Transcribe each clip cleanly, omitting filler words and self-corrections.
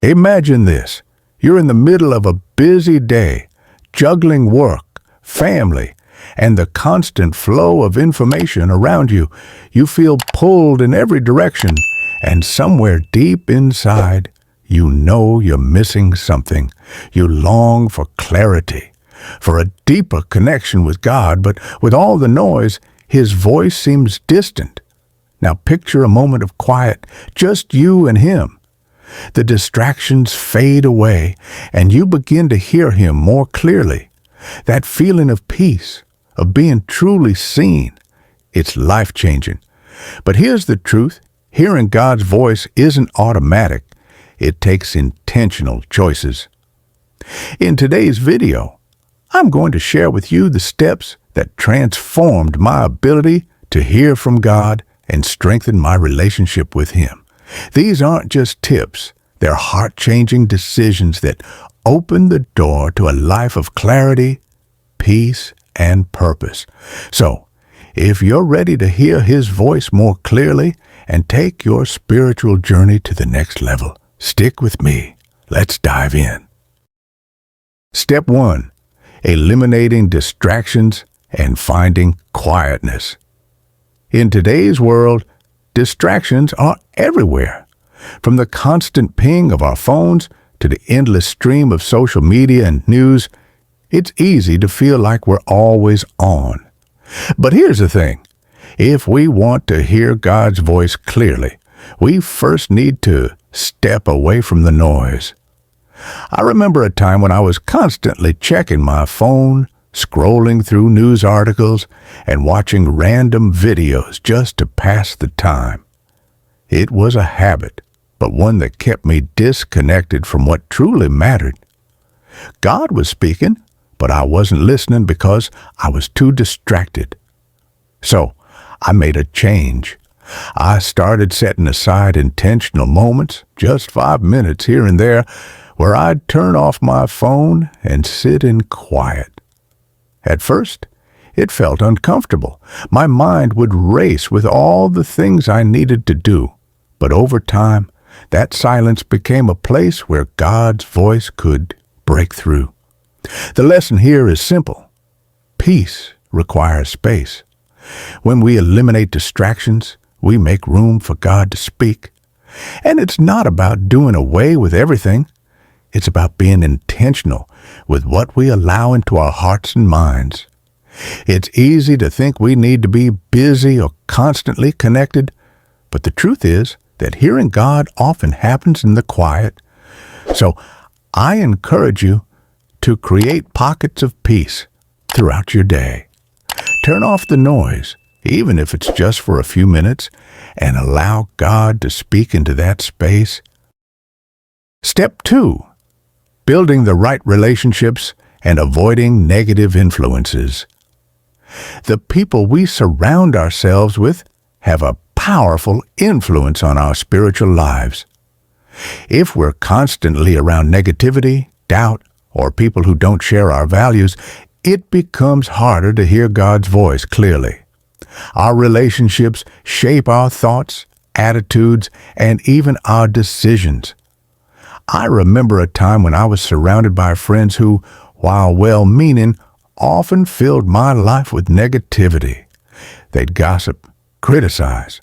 Imagine this. You're in the middle of a busy day, juggling work, family, and the constant flow of information around you. You feel pulled in every direction, and somewhere deep inside, you know you're missing something. You long for clarity, for a deeper connection with God, but with all the noise, His voice seems distant. Now picture a moment of quiet, just you and Him. The distractions fade away, and you begin to hear Him more clearly. That feeling of peace, of being truly seen, it's life-changing. But here's the truth. Hearing God's voice isn't automatic. It takes intentional choices. In today's video, I'm going to share with you the steps that transformed my ability to hear from God and strengthen my relationship with Him. These aren't just tips. They're heart-changing decisions that open the door to a life of clarity, peace, and purpose. So, if you're ready to hear His voice more clearly and take your spiritual journey to the next level, stick with me. Let's dive in. Step 1. Eliminating distractions and finding quietness. In today's world, distractions are everywhere. From the constant ping of our phones to the endless stream of social media and news, it's easy to feel like we're always on. But here's the thing. If we want to hear God's voice clearly, we first need to step away from the noise. I remember a time when I was constantly checking my phone, scrolling through news articles, and watching random videos just to pass the time. It was a habit, but one that kept me disconnected from what truly mattered. God was speaking, but I wasn't listening because I was too distracted. So, I made a change. I started setting aside intentional moments, just 5 minutes here and there, where I'd turn off my phone and sit in quiet. At first, it felt uncomfortable. My mind would race with all the things I needed to do. But over time, that silence became a place where God's voice could break through. The lesson here is simple. Peace requires space. When we eliminate distractions, we make room for God to speak. And it's not about doing away with everything. It's about being intentional with what we allow into our hearts and minds. It's easy to think we need to be busy or constantly connected, but the truth is that hearing God often happens in the quiet. So I encourage you to create pockets of peace throughout your day. Turn off the noise, even if it's just for a few minutes, and allow God to speak into that space. Step 2. Building the right relationships and avoiding negative influences. The people we surround ourselves with have a powerful influence on our spiritual lives. If we're constantly around negativity, doubt, or people who don't share our values, it becomes harder to hear God's voice clearly. Our relationships shape our thoughts, attitudes, and even our decisions. I remember a time when I was surrounded by friends who, while well-meaning, often filled my life with negativity. They'd gossip, criticize,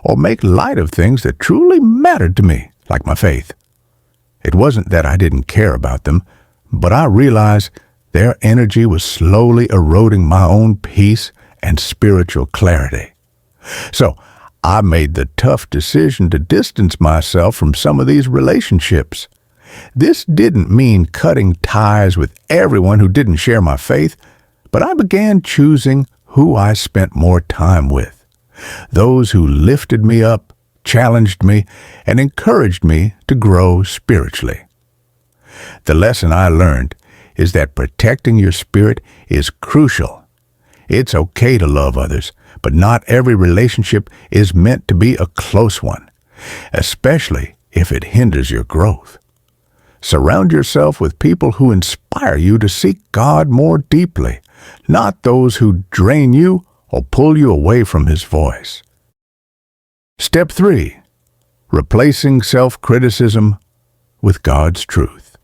or make light of things that truly mattered to me, like my faith. It wasn't that I didn't care about them, but I realized their energy was slowly eroding my own peace and spiritual clarity. So I made the tough decision to distance myself from some of these relationships. This didn't mean cutting ties with everyone who didn't share my faith, but I began choosing who I spent more time with. Those who lifted me up, challenged me, and encouraged me to grow spiritually. The lesson I learned is that protecting your spirit is crucial. It's okay to love others, but not every relationship is meant to be a close one, especially if it hinders your growth. Surround yourself with people who inspire you to seek God more deeply, not those who drain you or pull you away from His voice. Step 3. Replacing self-criticism with God's truth.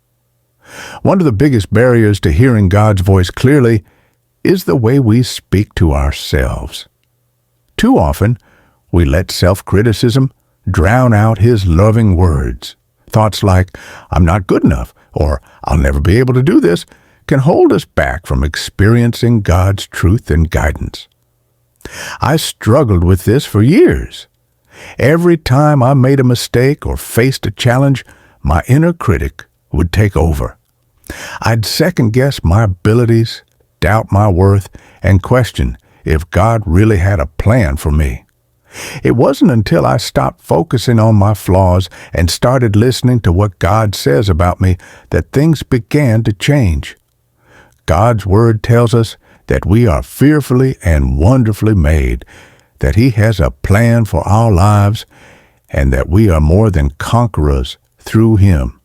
One of the biggest barriers to hearing God's voice clearly is the way we speak to ourselves. Too often, we let self-criticism drown out His loving words. Thoughts like, "I'm not good enough," or "I'll never be able to do this," can hold us back from experiencing God's truth and guidance. I struggled with this for years. Every time I made a mistake or faced a challenge, my inner critic would take over. I'd second-guess my abilities, doubt my worth, and question if God really had a plan for me. It wasn't until I stopped focusing on my flaws and started listening to what God says about me that things began to change. God's Word tells us that we are fearfully and wonderfully made, that He has a plan for our lives, and that we are more than conquerors through Him.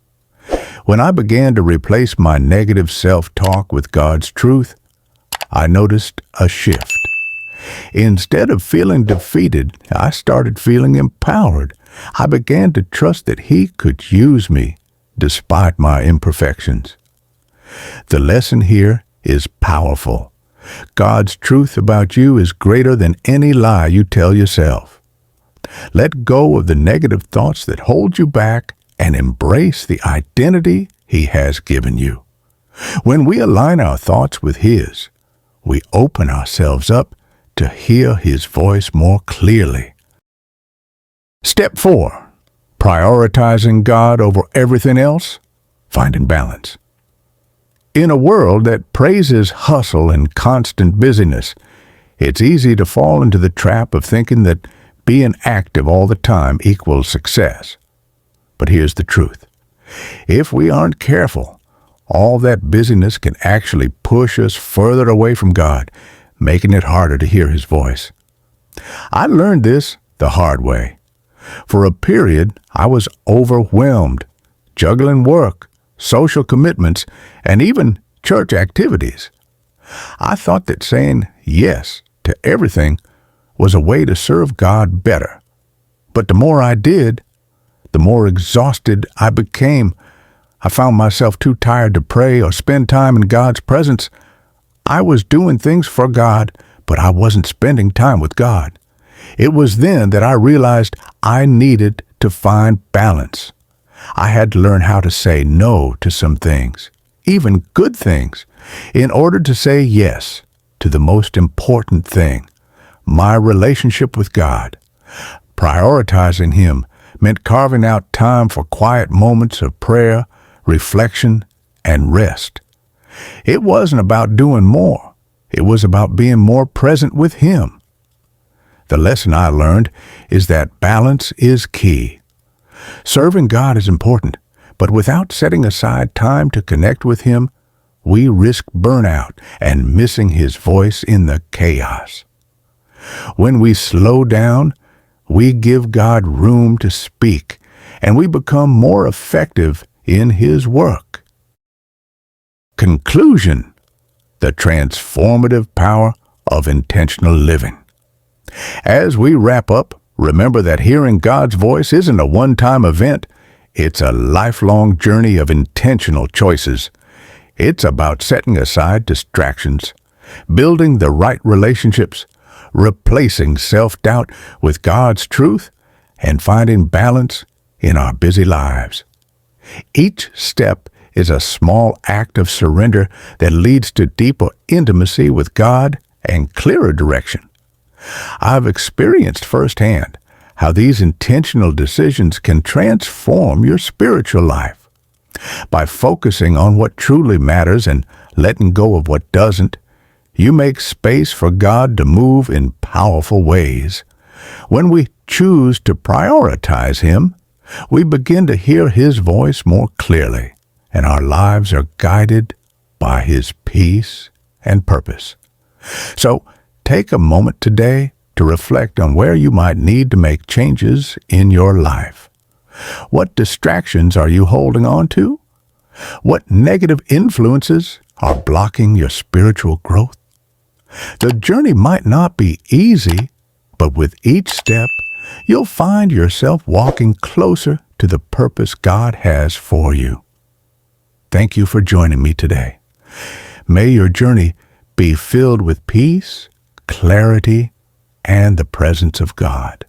When I began to replace my negative self-talk with God's truth, I noticed a shift. Instead of feeling defeated, I started feeling empowered. I began to trust that He could use me despite my imperfections. The lesson here is powerful. God's truth about you is greater than any lie you tell yourself. Let go of the negative thoughts that hold you back and embrace the identity He has given you. When we align our thoughts with His, we open ourselves up to hear His voice more clearly. Step 4. Prioritizing God over everything else, finding balance. In a world that praises hustle and constant busyness, it's easy to fall into the trap of thinking that being active all the time equals success. But here's the truth. If we aren't careful, all that busyness can actually push us further away from God, making it harder to hear His voice. I learned this the hard way. For a period, I was overwhelmed, juggling work, social commitments, and even church activities. I thought that saying yes to everything was a way to serve God better. But the more I did, the more exhausted I became. I found myself too tired to pray or spend time in God's presence. I was doing things for God, but I wasn't spending time with God. It was then that I realized I needed to find balance. I had to learn how to say no to some things, even good things, in order to say yes to the most important thing, my relationship with God. Prioritizing Him meant carving out time for quiet moments of prayer, reflection, and rest. It wasn't about doing more. It was about being more present with Him. The lesson I learned is that balance is key. Serving God is important, but without setting aside time to connect with Him, we risk burnout and missing His voice in the chaos. When we slow down, we give God room to speak, and we become more effective in His work. Conclusion: the transformative power of intentional living. As we wrap up, remember that hearing God's voice isn't a one-time event. It's a lifelong journey of intentional choices. It's about setting aside distractions, building the right relationships, replacing self-doubt with God's truth, and finding balance in our busy lives. Each step is a small act of surrender that leads to deeper intimacy with God and clearer direction. I've experienced firsthand how these intentional decisions can transform your spiritual life. By focusing on what truly matters and letting go of what doesn't, you make space for God to move in powerful ways. When we choose to prioritize Him, we begin to hear His voice more clearly, and our lives are guided by His peace and purpose. So, take a moment today to reflect on where you might need to make changes in your life. What distractions are you holding on to? What negative influences are blocking your spiritual growth? The journey might not be easy, but with each step, you'll find yourself walking closer to the purpose God has for you. Thank you for joining me today. May your journey be filled with peace, clarity, and the presence of God.